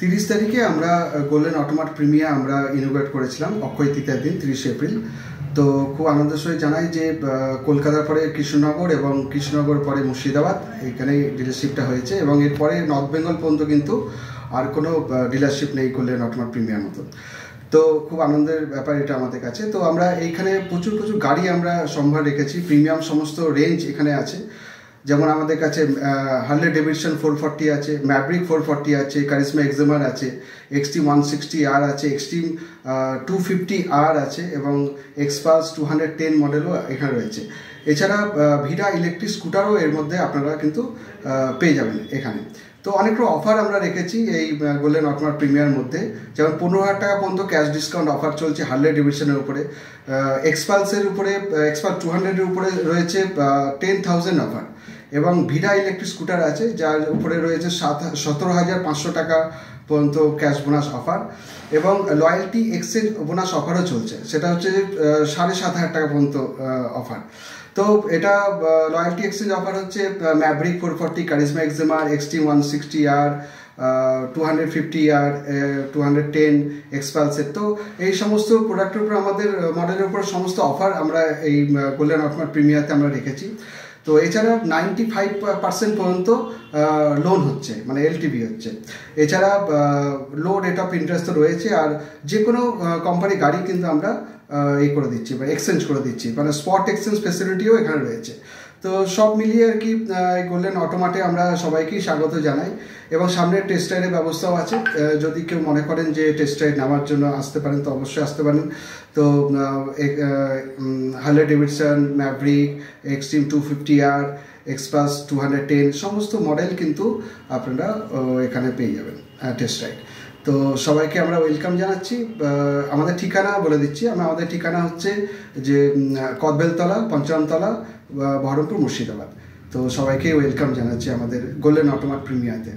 30 তারিখে আমরা গোল্ডেন অটোমাট প্রিমিয়া আমরা ইনোগ্রেট করেছিলাম অক্ষয় তৃতীয়ার দিন 30 এপ্রিল। তো খুব আনন্দের সঙ্গে জানাই যে কলকাতার পরে কৃষ্ণনগর এবং কৃষ্ণনগর পরে মুর্শিদাবাদ এখানে ডিলারশিপটা হয়েছে এবং এরপরে নর্থ বেঙ্গল পর্যন্ত কিন্তু আর কোনো ডিলারশিপ নেই গোল্ডেন অটোমাট প্রিমিয়ার মতো। তো খুব আনন্দের ব্যাপার এটা আমাদের কাছে। তো আমরা এইখানে প্রচুর গাড়ি আমরা সম্ভার রেখেছি, প্রিমিয়াম সমস্ত রেঞ্জ এখানে আছে। যেমন আমাদের কাছে হার্লে ডেভিডসন 440 আছে, ম্যাভরিক 440 আছে, কারিশমা এক্সেমার আছে, এক্সট্রিম 160R আছে, এক্সট্রিম 250R আছে এবং এক্সপালস 210 মডেলও এখানে রয়েছে। এছাড়া ভিডা ইলেকট্রিক স্কুটারও এর মধ্যে আপনারা কিন্তু পেয়ে যাবেন এখানে। তো অনেকগুলো অফার আমরা রেখেছি এই গোল্ডেন অটোমাট প্রিমিয়ার মধ্যে, যেমন 15,000 টাকা পর্যন্ত ক্যাশ ডিসকাউন্ট অফার চলছে হার্লে ডেভিডসনের উপরে। এক্সপালসের উপরে, এক্সপালস 200-এর উপরে রয়েছে 10,000 অফার এবং ভিডা ইলেকট্রিক স্কুটার আছে যার উপরে রয়েছে 17,500 টাকা পর্যন্ত ক্যাশ বোনাস অফার এবং লয়্যালটি এক্সচেঞ্জ বোনাস অফারও চলছে, সেটা হচ্ছে 7,500 টাকা পর্যন্ত অফার। তো এটা লয়্যালটি এক্সচেঞ্জ অফার হচ্ছে ম্যাভরিক 440, কারিশমা এক্সেমার, এক্সট্রিম 160R, 250R, 210 এক্সপালসের। তো এই সমস্ত প্রোডাক্টের উপর আমাদের মডেলের উপর সমস্ত অফার আমরা এই গোল্ডেন অটোমাট প্রিমিয়াতে আমরা রেখেছি। তো এছাড়া 95% পর্যন্ত লোন হচ্ছে, মানে এলটিভি হচ্ছে। এছাড়া লো রেট অফ ইন্টারেস্ট রয়েছে আর যে কোনো কোম্পানি গাড়ি কিন্তু আমরা করে দিচ্ছি বা এক্সচেঞ্জ করে দিচ্ছি, মানে স্পট এক্সচেঞ্জ ফেসিলিটিও এখানে রয়েছে। তো সব মিলিয়ে আর কি গোল্ডেন অটোমাটে আমরা সবাইকেই স্বাগত জানাই এবং সামনে টেস্ট রাইডের ব্যবস্থাও আছে। যদি কেউ মনে করেন যে টেস্ট রাইড নেওয়ার জন্য আসতে পারেন তো অবশ্যই আসতে পারেন। তো Harley Davidson, Maverick, Xtreme 250R, Xpulse 210 সমস্ত মডেল কিন্তু আপনারা এখানে পেয়ে যাবেন টেস্ট রাইড। তো সবাইকে আমরা ওয়েলকাম জানাচ্ছি। আমাদের ঠিকানা বলে দিচ্ছি, আমাদের ঠিকানা হচ্ছে যে কদবেলতলা, পঞ্চামতলা, বহরমপুর, মুর্শিদাবাদ। তো সবাইকে ওয়েলকাম জানাচ্ছি আমাদের গোল্ডেন অটোমাট প্রিমিয়াতে।